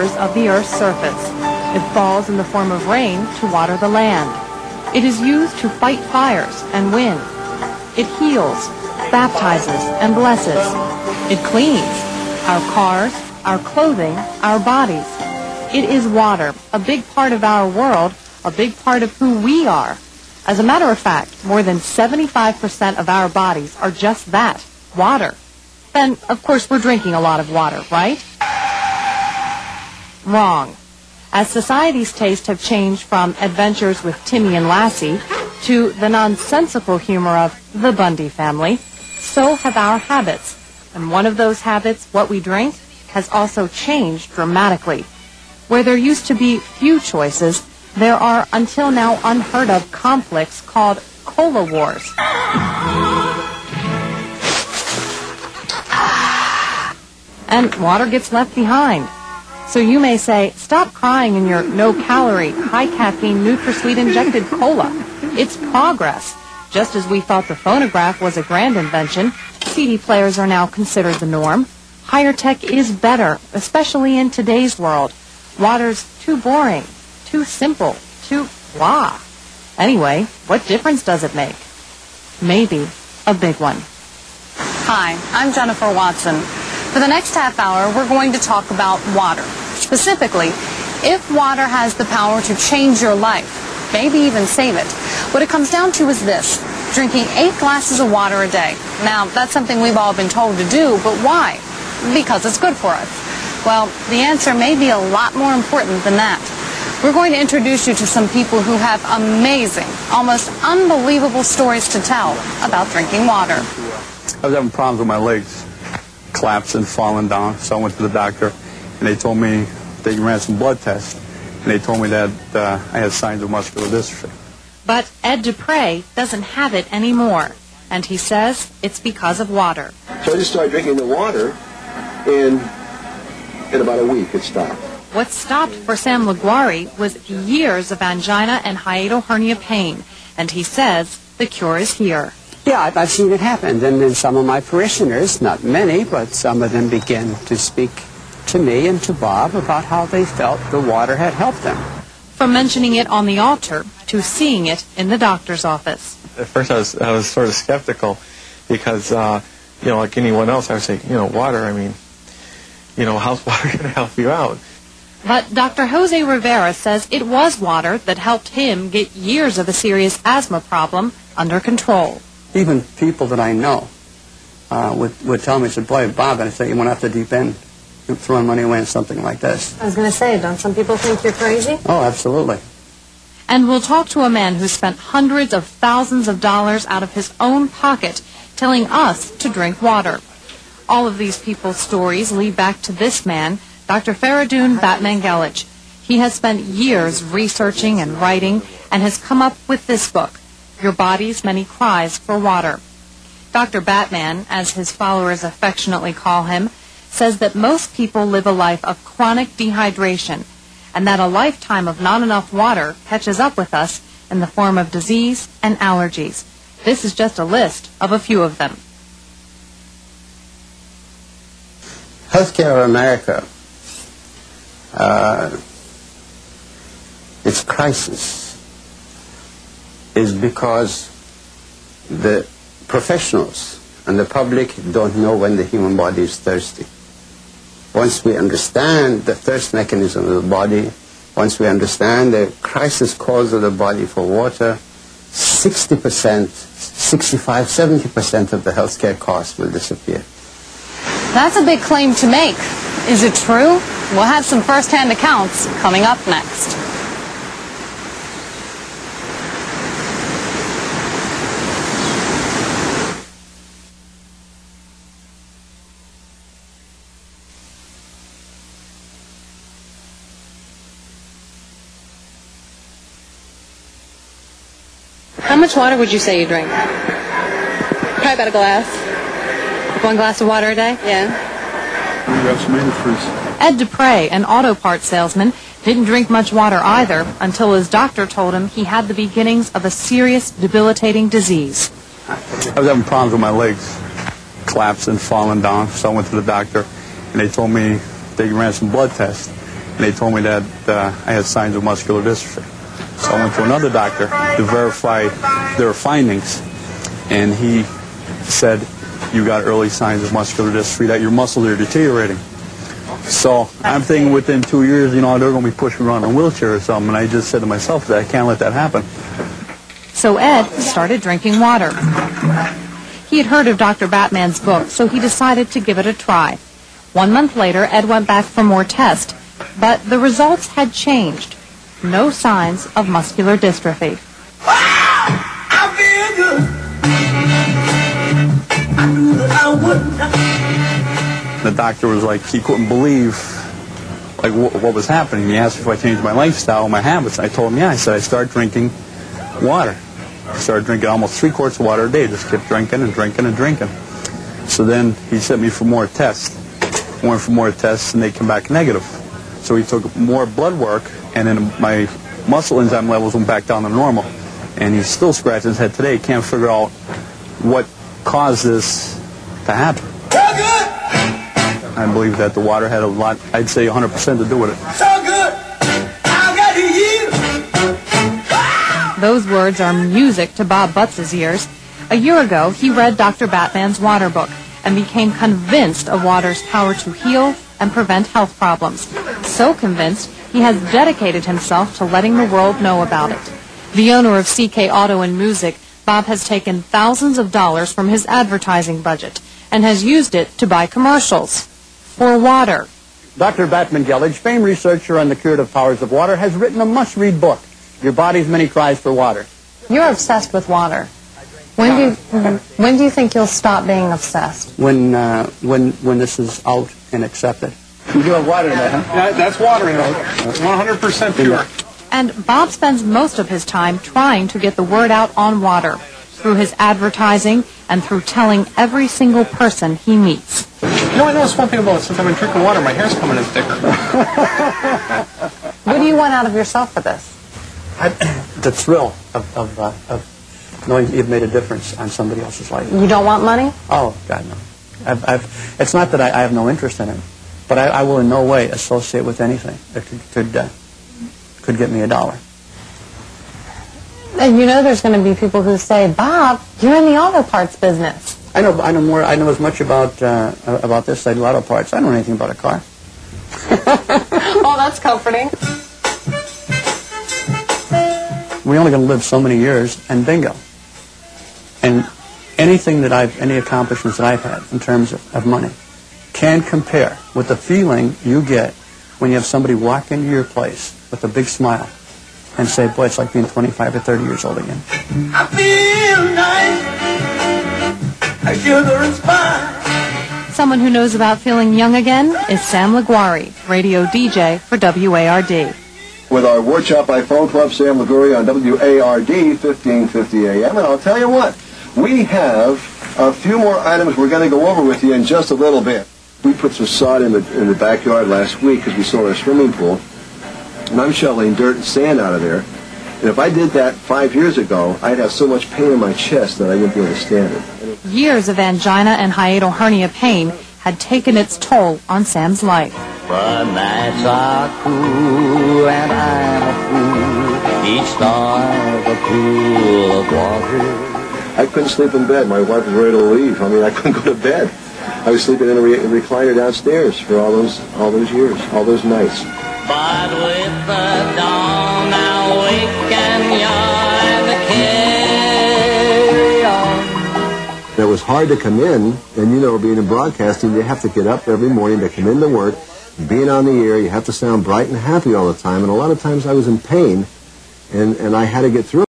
waters of the Earth's surface. It falls in the form of rain to water the land. It is used to fight fires and win. It heals, baptizes, and blesses. It cleans our cars, our clothing, our bodies. It is water, a big part of our world, a big part of who we are. As a matter of fact, more than 75% of our bodies are just that, water. Then, of course, we're drinking a lot of water, right? Wrong. As society's tastes have changed from Adventures with Timmy and Lassie to the nonsensical humor of the Bundy family, so have our habits. And one of those habits, what we drink, has also changed dramatically. Where there used to be few choices, there are until now unheard of conflicts called cola wars. And water gets left behind. So you may say, stop crying in your no-calorie, high-caffeine, NutraSweet injected cola. It's progress. Just as we thought the phonograph was a grand invention, CD players are now considered the norm. Higher tech is better, especially in today's world. Water's too boring, too simple, too blah. Anyway, what difference does it make? Maybe a big one. Hi, I'm Jennifer Watson. For the next half hour, we're going to talk about water. Specifically, if water has the power to change your life, maybe even save it. What it comes down to is this: drinking 8 glasses of water a day. Now, that's something we've all been told to do, but why? Because it's good for us. Well, the answer may be a lot more important than that. We're going to introduce you to some people who have amazing, almost unbelievable stories to tell about drinking water. I was having problems with my legs, collapsing, falling down, so I went to the doctor, and they told me, they ran some blood tests, and they told me that I had signs of muscular dystrophy. But Ed Dupre doesn't have it anymore, and he says it's because of water. So I just started drinking the water, and in about a week it stopped. What stopped for Sam LaGuarrie was years of angina and hiatal hernia pain, and he says the cure is here. Yeah, I've seen it happen. And then some of my parishioners, not many, but some of them began to speak to me and to Bob about how they felt the water had helped them. From mentioning it on the altar to seeing it in the doctor's office. At first I was sort of skeptical because, like anyone else, I would say, water, how's water going to help you out? But Dr. Jose Rivera says it was water that helped him get years of a serious asthma problem under control. Even people that I know would tell me, said, boy, Bob, and I said, you went off the deep end, you're throwing money away on something like this. I was going to say, don't some people think you're crazy? Oh, absolutely. And we'll talk to a man who spent hundreds of thousands of dollars out of his own pocket telling us to drink water. All of these people's stories lead back to this man, Dr. Faridun Batmanghelidj. He has spent years researching and writing and has come up with this book, Your Body's Many Cries for Water. Dr. Batman, as his followers affectionately call him, says that most people live a life of chronic dehydration and that a lifetime of not enough water catches up with us in the form of disease and allergies. This is just a list of a few of them. Healthcare of America, its crisis is because the professionals and the public don't know when the human body is thirsty. Once we understand the thirst mechanism of the body, once we understand the crisis cause of the body for water, 60%, 65, 70% of the healthcare costs will disappear. That's a big claim to make. Is it true? We'll have some first-hand accounts coming up next. How much water would you say you drink? Probably about a glass. 1 glass of water a day? Yeah. You got some in the freezer. Ed Dupre, an auto parts salesman, didn't drink much water either until his doctor told him he had the beginnings of a serious, debilitating disease. I was having problems with my legs, collapsing, falling down, so I went to the doctor, and they told me, they ran some blood tests, and they told me that I had signs of muscular dystrophy. So I went to another doctor to verify their findings, and he said, you got early signs of muscular dystrophy, that your muscles are deteriorating. So I'm thinking within 2 years, you know, they're going to be pushing around in a wheelchair or something, and I just said to myself that I can't let that happen. So Ed started drinking water. He had heard of Dr. Batman's book, so he decided to give it a try. 1 month later, Ed went back for more tests, but the results had changed. No signs of muscular dystrophy. I feel good. The doctor was like, he couldn't believe like what was happening. He asked if I changed my lifestyle, my habits. I told him, yeah. I said I started drinking water. I started drinking almost 3 quarts of water a day. Just kept drinking and drinking and drinking. So then he sent me for more tests. I went for more tests, and they came back negative. So he took more blood work, and then my muscle enzyme levels went back down to normal. And he's still scratching his head today. He can't figure out what caused this to happen. So good. I believe that the water had a lot, I'd say 100% to do with it. So good. I got you. Those words are music to Bob Butz's ears. A year ago, he read Dr. Batman's water book and became convinced of water's power to heal and prevent health problems. So convinced, he has dedicated himself to letting the world know about it. The owner of CK Auto and Music, Bob has taken thousands of dollars from his advertising budget and has used it to buy commercials for water. Dr. Batman Gellage, famed researcher on the curative powers of water, has written a must-read book, Your Body's Many Cries for Water. You're obsessed with water. When do you think you'll stop being obsessed? When this is out and accepted. You do have water in that, huh? Yeah, that's water in it. 100% pure. And Bob spends most of his time trying to get the word out on water, through his advertising and through telling every single person he meets. You know, I noticed one thing about it. Since I've been drinking water, my hair's coming in thicker. What do you want out of yourself for this? The thrill of knowing you've made a difference on somebody else's life. You don't want money? Oh, God, no. It's not that I have no interest in it, but I will in no way associate with anything that could get me $1. And you know there's going to be people who say, Bob, you're in the auto parts business. I know as much about this as I do auto parts. I don't know anything about a car. Oh, that's comforting. We're only going to live so many years, and bingo. And anything that any accomplishments that I've had in terms of money can compare with the feeling you get when you have somebody walk into your place with a big smile and say, boy, it's like being 25 or 30 years old again. I feel nice. I feel the response. Someone who knows about feeling young again is Sam LaGuarrie, radio DJ for WARD. With our Workshop by Phone Club, Sam LaGuarrie on WARD 1550 AM. And I'll tell you what, we have a few more items we're going to go over with you in just a little bit. We put some sod in the backyard last week because we saw our swimming pool. And I'm shoveling dirt and sand out of there. And if I did that 5 years ago, I'd have so much pain in my chest that I wouldn't be able to stand it. Years of angina and hiatal hernia pain had taken its toll on Sam's life. The nights are cool and I'm a fool. Each star's a pool of water. I couldn't sleep in bed. My wife was ready to leave. I mean, I couldn't go to bed. I was sleeping in a recliner downstairs for all those years, all those nights. But with the dawn now wake and yawn the carry on. It was hard to come in, and you know, being in broadcasting, you have to get up every morning to come into work. Being on the air, you have to sound bright and happy all the time, and a lot of times I was in pain, and I had to get through it.